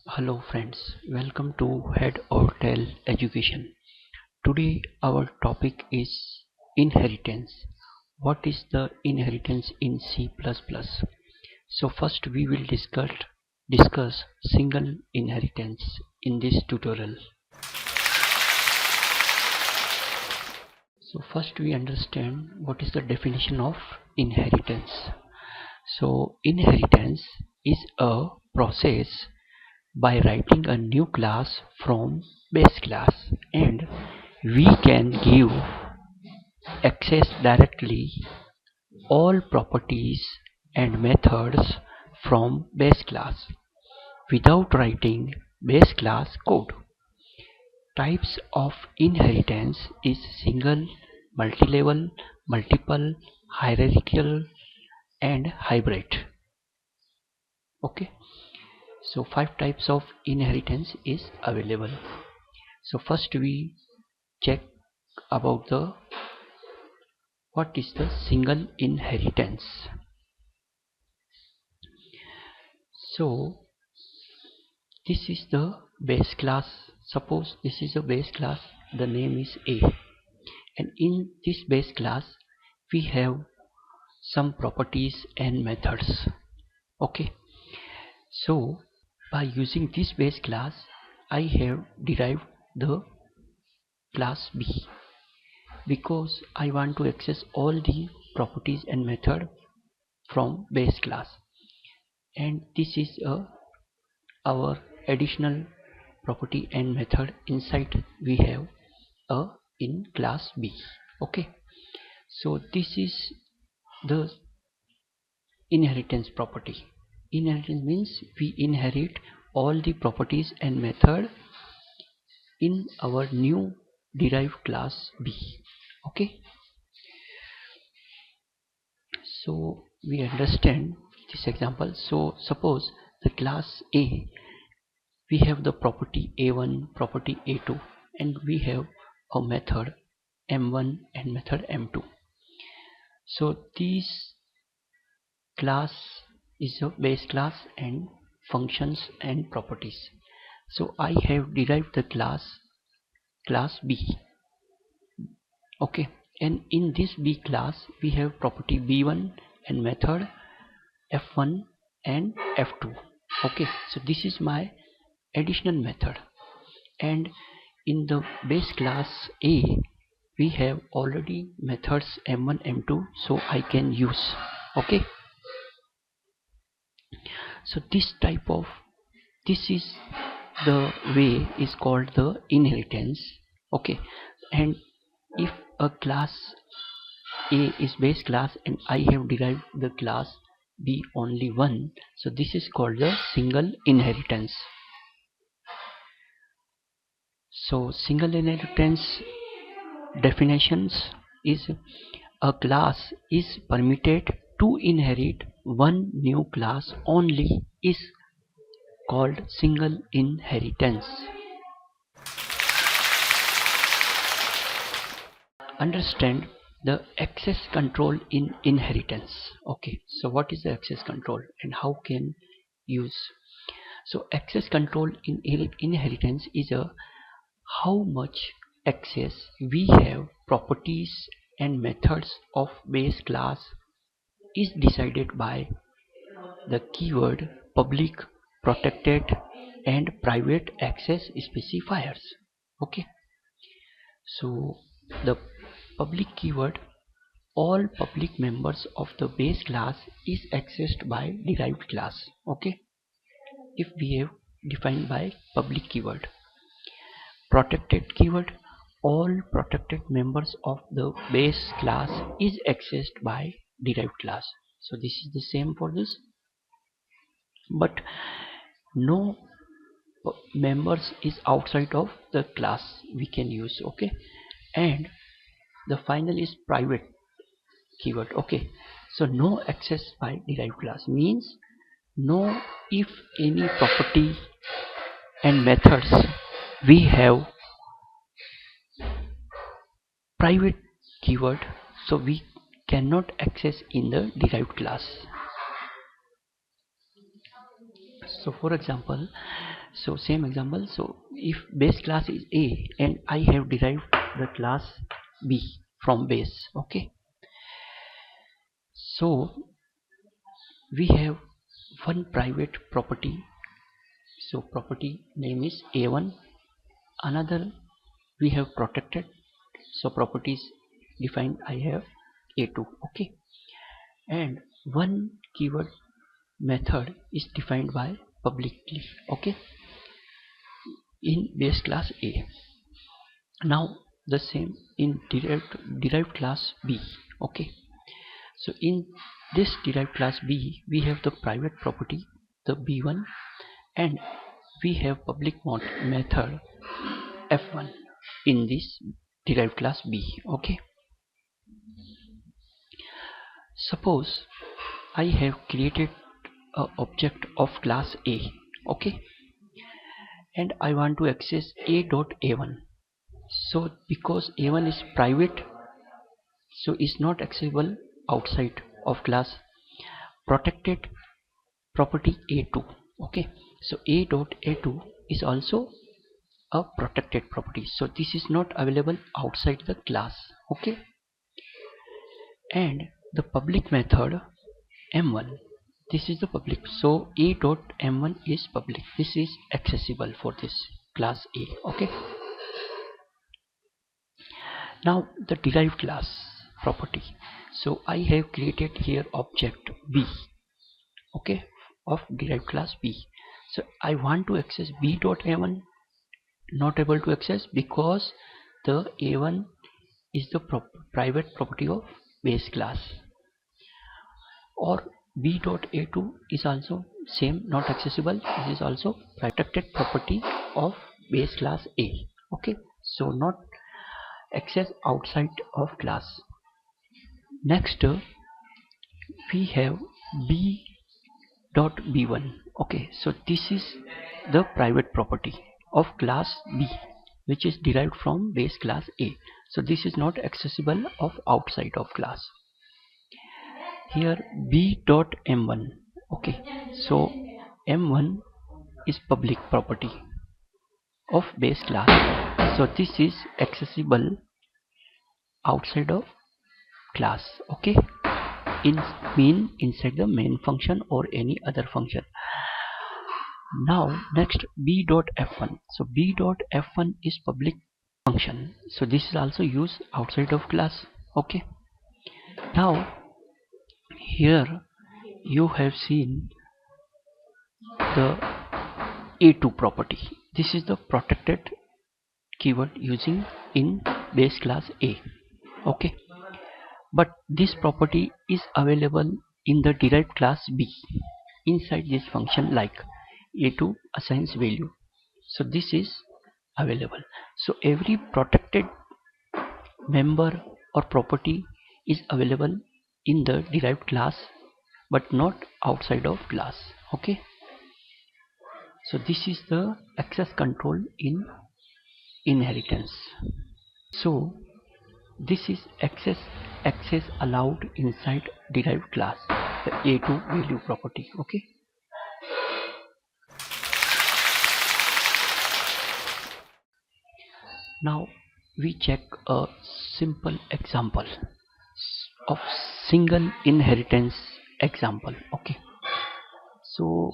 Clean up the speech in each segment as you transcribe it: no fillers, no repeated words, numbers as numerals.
Hello friends, welcome to Head or Tail Education. Today our topic is inheritance. What is the inheritance in C++? So first we will discuss single inheritance in this tutorial. So first we understand what is the definition of inheritance. So inheritance is a process by writing a new class from base class, and we can give access directly all properties and methods from base class without writing base class code. Types of inheritance is single, multi-level, multiple, hierarchical, and hybrid. Okay, so five types of inheritance is available. So first we check about the what is the single inheritance. So this is the base class. Suppose this is a base class, the name is A, and in this base class we have some properties and methods. Okay, so by using this base class I have derived the class B because I want to access all the properties and method from base class, and this is our additional property and method inside we have in class B. Okay, so this is the inheritance property. Inheritance means we inherit all the properties and method in our new derived class B. Okay, so we understand this example. So suppose the class A, we have the property A1, property A2, and we have a method M1 and method M2. So this class is a base class and functions and properties. So I have derived the class B. Okay, and in this B class we have property B1 and method F1 and F2. Okay, so this is my additional method, and in the base class A we have already methods M1 M2, so I can use. Okay, so this is the way is called the inheritance. Okay, and if a class A is base class and I have derived the class B only one, so this is called the single inheritance. So single inheritance definitions is a class is permitted to inherit one new class only is called single inheritance. Understand the access control in inheritance. Okay, so what is the access control and how can use? So access control in inheritance is a how much access we have properties and methods of base class is decided by the keyword public, protected, and private access specifiers. Okay, so the public keyword, all public members of the base class is accessed by derived class. Okay, if we have defined by public keyword. Protected keyword, all protected members of the base class is accessed by derived class. So this is the same for this, but no members is outside of the class we can use. Okay, and the final is private keyword. Okay, so no access by derived class means no, if any property and methods we have private keyword, so we cannot access in the derived class. So for example, So same example, so if base class is A and I have derived the class B from base, okay, so we have one private property, so property name is A1, another we have protected, so properties defined I have A2, okay, and one keyword method is defined by publicly, okay, in base class A. Now the same in derived class B, okay, so in this derived class B we have the private property the B1 and we have public method F1 in this derived class B, okay. Suppose I have created a object of class A, okay, and I want to access A.A1. So because A1 is private, so is not accessible outside of class protected property A2, okay, so A.A2 is also a protected property, so this is not available outside the class, okay, and the public method M1, this is the public, so A.M1 is public, this is accessible for this class A, okay. Now the derived class property, so I have created here object B, okay, of derived class B, so I want to access B.A1, not able to access because the A1 is the private property of base class, or B.A2 is also same, not accessible, this is also protected property of base class A, okay, so not access outside of class. Next we have B.B1, okay, so this is the private property of class B which is derived from base class A, so this is not accessible of outside of class. Here B.M1, okay, so M1 is public property of base class, so this is accessible outside of class, okay, inside the main function or any other function. Now next B.F1, so B.F1 is public function, so this is also used outside of class, okay. Now here you have seen the A2 property, this is the protected keyword using in base class A, okay, but this property is available in the derived class B inside this function like A2 assigns value, so this is available, so every protected member or property is available in the derived class but not outside of class, okay. So this is the access control in inheritance. So this is access allowed inside derived class, the A2 value property, okay. Now we check a simple example of single inheritance example, okay. So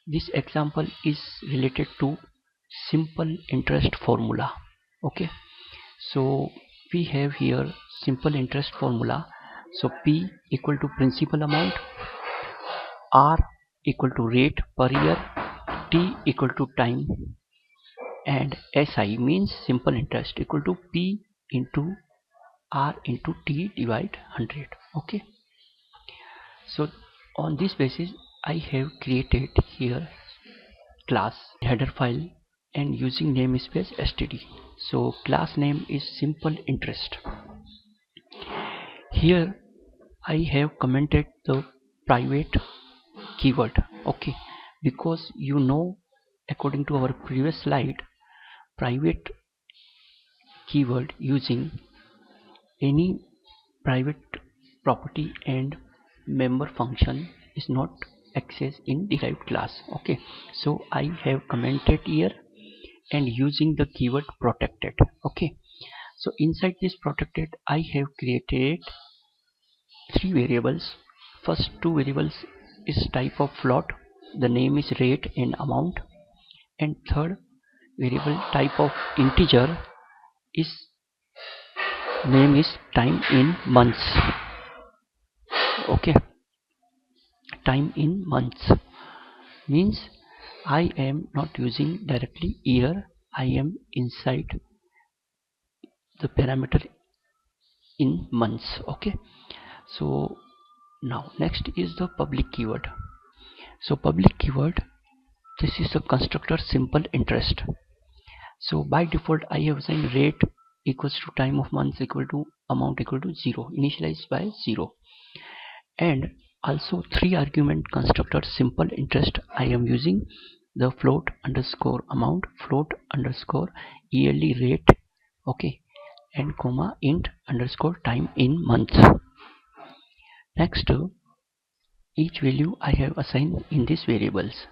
this example is related to simple interest formula, okay. So we have here simple interest formula, so P equal to principal amount, R equal to rate per year, T equal to time, and SI means simple interest equal to P into R into T divide 100, okay. So on this basis I have created here class header file and using namespace std, so class name is simple interest. Here I have commented the private keyword, okay, because you know according to our previous slide private keyword using any private property and member function is not access in derived class. Okay, so I have commented here and using the keyword protected. Okay, so inside this protected I have created three variables. First two variables is type of float, the name is rate and amount, and third variable type of integer is name is time in months. Okay, time in months means I am not using directly year, I am inside the parameter in months. Okay, so now next is the public keyword. So public keyword, this is a constructor simple interest. So by default I have assigned rate equals to time of months equal to amount equal to 0, initialized by 0, and also three argument constructor simple interest. I am using the float underscore amount, float underscore yearly rate, okay, and comma int underscore time in months. Next, each value I have assigned in these variables.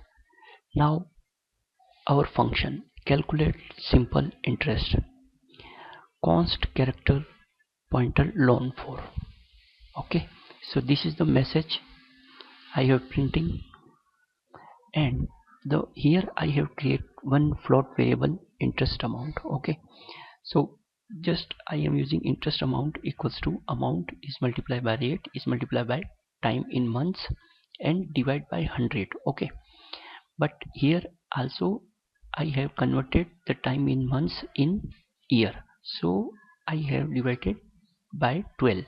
Now our function calculate simple interest, const character pointer lone for. Okay, so this is the message I have printing, and the here I have create one float variable interest amount. Okay, so just I am using interest amount equals to amount is multiplied by rate is multiplied by time in months and divide by 100. Okay, but here also I have converted the time in months in year, so I have divided by 12,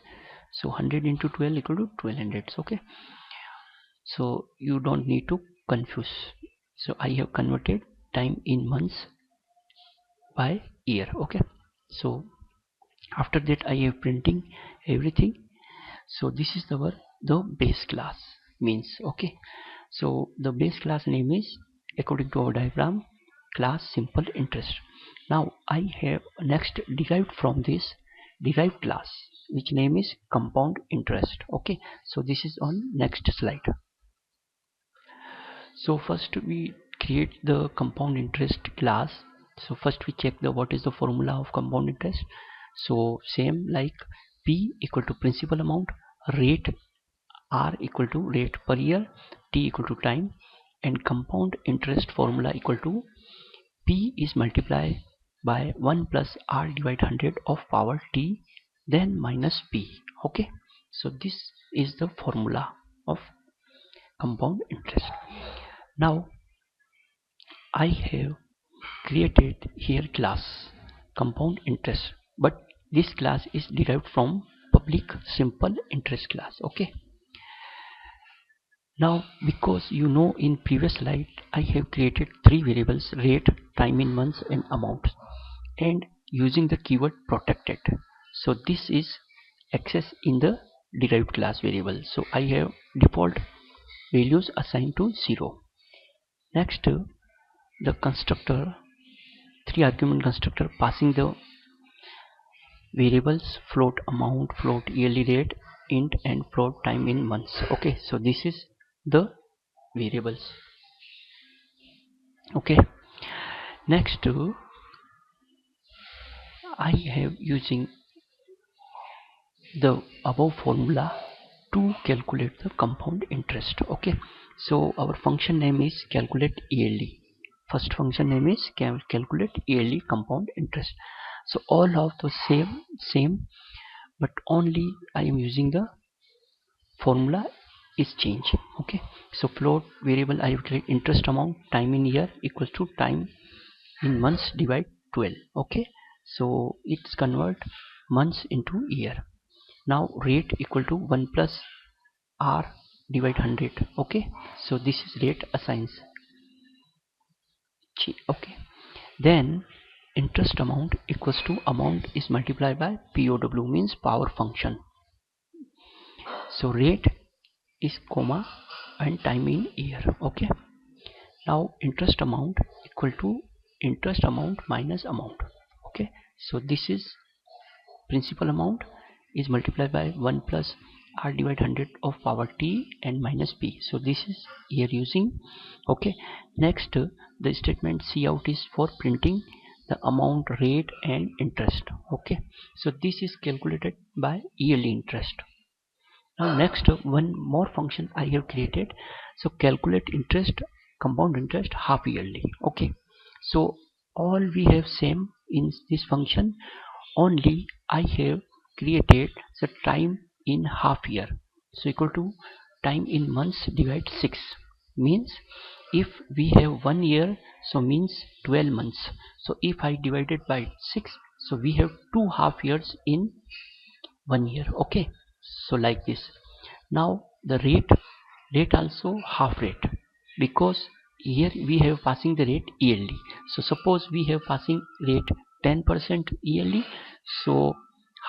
so 100 into 12 equal to 1200. Okay, so you don't need to confuse. So I have converted time in months by year. Okay, so after that I have printing everything. So this is the base class means. Okay, so the base class name is according to our diagram class simple interest. Now I have next derived from this derived class which name is compound interest. Okay, so this is on next slide. So first we create the compound interest class. So first we check the what is the formula of compound interest. So same like P equal to principal amount, rate R equal to rate per year, T equal to time, and compound interest formula equal to P is multiplied by 1 plus R divided 100 of power T then minus P. Okay, so this is the formula of compound interest. Now I have created here class compound interest, but this class is derived from public simple interest class. Okay, now because you know in previous slide I have created three variables rate, time in months and amount, and using the keyword protected, so this is access in the derived class variable, so I have default values assigned to 0. Next, the constructor three argument constructor passing the variables float amount, float yearly rate, int, and float time in months. Okay, so this is the variables. Okay, next I have using the above formula to calculate the compound interest. Okay, so our function name is calculate yearly. First function name is calculate yearly compound interest. So all of the same, but only I am using the formula is changed. Okay, so float variable I have created interest amount time in year equals to time in months divide 12. Okay, so it's convert months into year. Now rate equal to 1 plus R divide 100. Okay, so this is rate assigns. Okay, then interest amount equals to amount is multiplied by POW means power function. So rate is comma and time in year. Okay, now interest amount equal to interest amount minus amount. Okay, so this is principal amount is multiplied by 1 plus r divided 100 of power t and minus p. So this is here using. Okay, next the statement cout is for printing the amount, rate and interest. Okay, so this is calculated by yearly interest. Now next one more function I have created. So calculate interest, compound interest half yearly. Okay, so all we have same in this function, only I have created the time in half year. So equal to time in months divide 6, means if we have 1 year, so means 12 months. So if I divide it by 6, so we have 2 half years in 1 year. Okay, so like this. Now the rate also half rate, because here we have passing the rate yearly. So suppose we have passing rate 10% yearly, so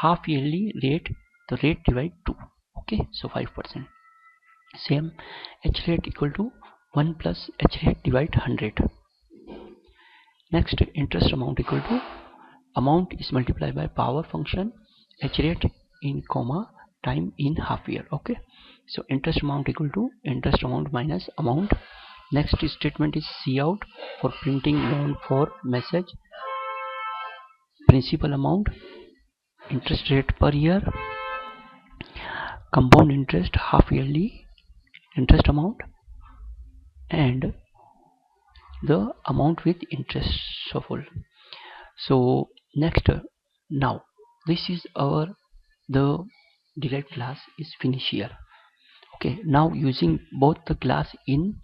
half yearly rate, the rate divide 2. Okay, so 5%. Same, h rate equal to 1 plus h rate divide 100. Next, interest amount equal to amount is multiplied by power function h rate in comma time in half year. Okay, so interest amount equal to interest amount minus amount. Next statement is cout for printing loan for message, principal amount, interest rate per year, compound interest half yearly, interest amount and the amount with interest. So full. So next, now this is our the derived class is finished here. Okay, now using both the class in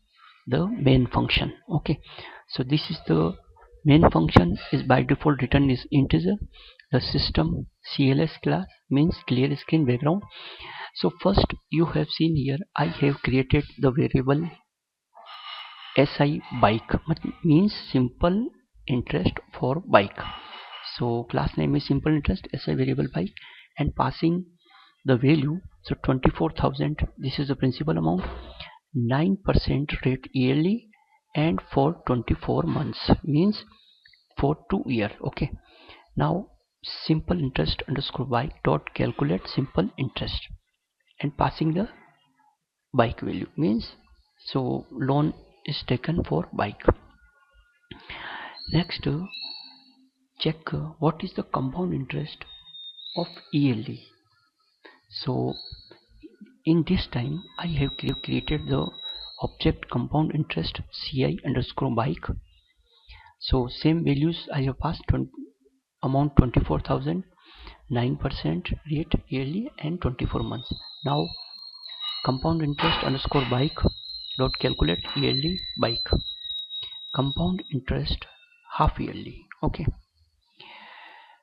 the main function. Okay, so this is the main function is by default written is integer. The system cls class means clear screen background. So first you have seen here I have created the variable si bike, means simple interest for bike. So class name is simple interest si variable bike and passing the value. So 24,000, this is the principal amount, 9% rate yearly and for 24 months, means for 2 year. Okay, now simple interest underscore bike dot calculate simple interest and passing the bike value, means so loan is taken for bike. Next, check what is the compound interest of yearly. So in this time I have created the object compound interest ci underscore bike. So same values I have passed, amount 24,000, 9% rate yearly and 24 months. Now compound interest underscore bike dot calculate yearly bike, compound interest half yearly. Okay,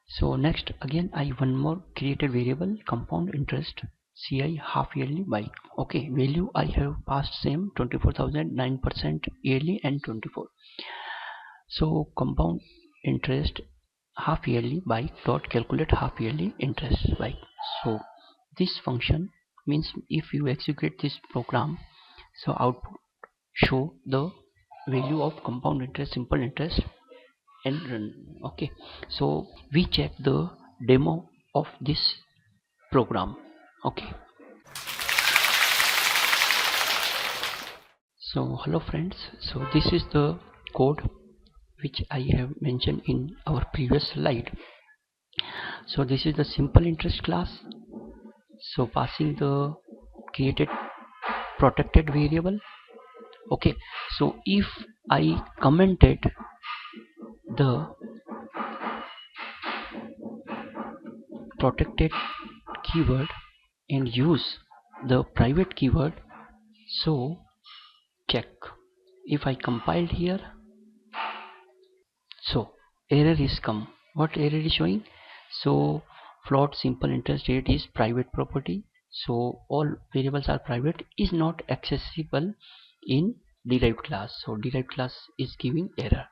so next again I one more created variable compound interest ci half yearly bike. Okay, value I have passed same 24,000, 9% yearly and 24. So compound interest half yearly bike dot calculate half yearly interest bike. So this function means if you execute this program, so output show the value of compound interest, simple interest and run. Okay, so we check the demo of this program. Okay, so hello friends, so this is the code which I have mentioned in our previous slide. So this is the simple interest class, so passing the created protected variable. Okay, so if I commented the protected keyword and use the private keyword, so check if I compiled here, so error is come. What error is showing? So float simple interest rate is private property, so all variables are private, is not accessible in derived class. So derived class is giving error,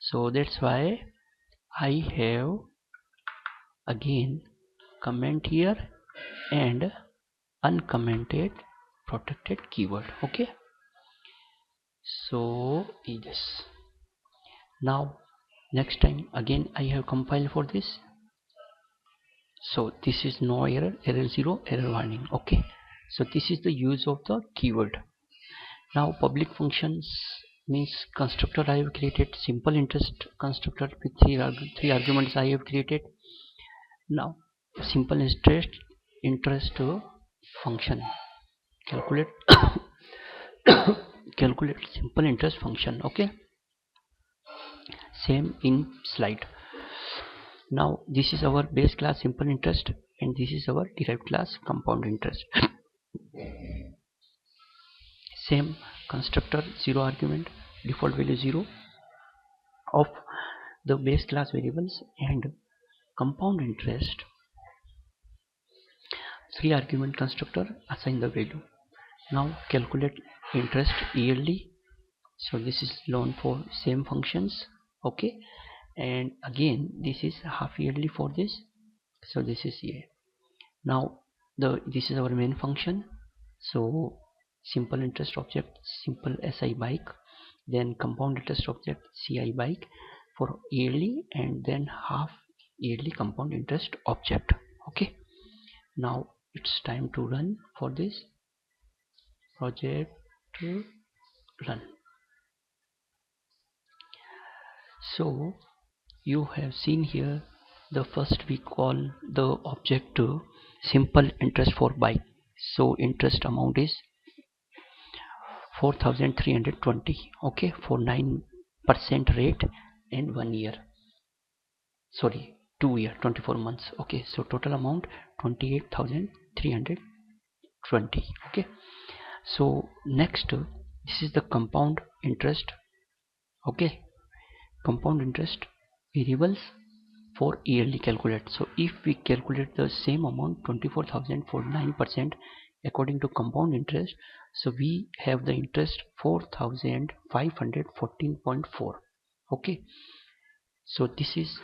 so that's why I have again comment here and uncommented protected keyword. Okay, so yes, now next time again I have compiled for this, so this is no error, error 0, error warning. Okay, So this is the use of the keyword. Now public functions means constructor I have created, simple interest constructor with three arguments I have created. Now simple interest function calculate calculate simple interest function. Okay, same in slide. Now this is our base class simple interest and this is our derived class compound interest. Same constructor, zero argument, default value 0 of the base class variables, and compound interest, three argument constructor, assign the value. Now calculate interest yearly. So this is loan for same functions. Okay, and again this is half yearly for this. So this is here. Now this is our main function. So simple interest object simple si bike, then compound interest object ci bike for yearly, and then half yearly compound interest object. Okay, now it's time to run for this project to run. So you have seen here the first we call the object to simple interest for bike. So interest amount is 4320. Okay, for 9% rate and 1 year, sorry, 2 year 24 months. Okay, so total amount 28,320. Okay, so next this is the compound interest. Okay, compound interest variables for yearly calculate. So if we calculate the same amount 24,000 for 9% according to compound interest, so we have the interest 4,514.4. okay, so this is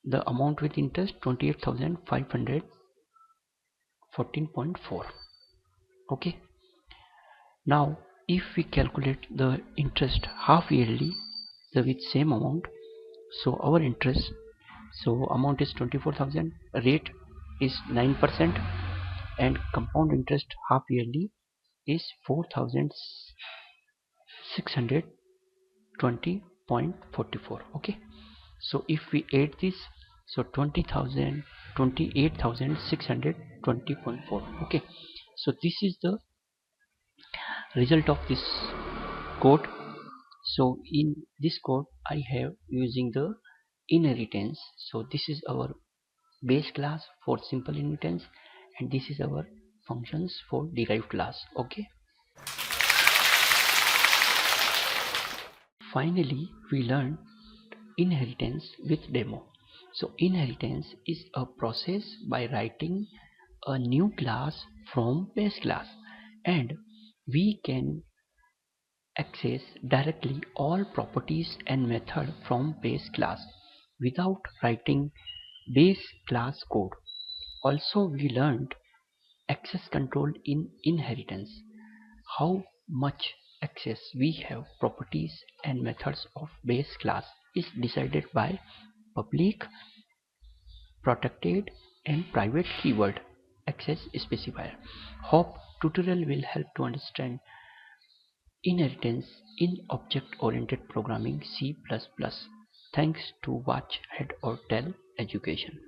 the amount with interest 28,514.4. okay, now if we calculate the interest half yearly with same amount, so our interest, so amount is 24,000, rate is 9%, and compound interest half yearly is 4,620.44. okay, so if we add this, so 20,000 28,620.4. okay, so this is the result of this code. So in this code I have using the inheritance. So this is our base class for simple inheritance and this is our functions for derived class. Okay, finally we learned inheritance with demo. So inheritance is a process by writing a new class from base class, and we can access directly all properties and method from base class without writing base class code. Also we learned access control in inheritance, how much access we have properties and methods of base class is decided by public, protected and private keyword access specifier. Hope tutorial will help to understand inheritance in object-oriented programming C++. Thanks to watch Head or Tail Education.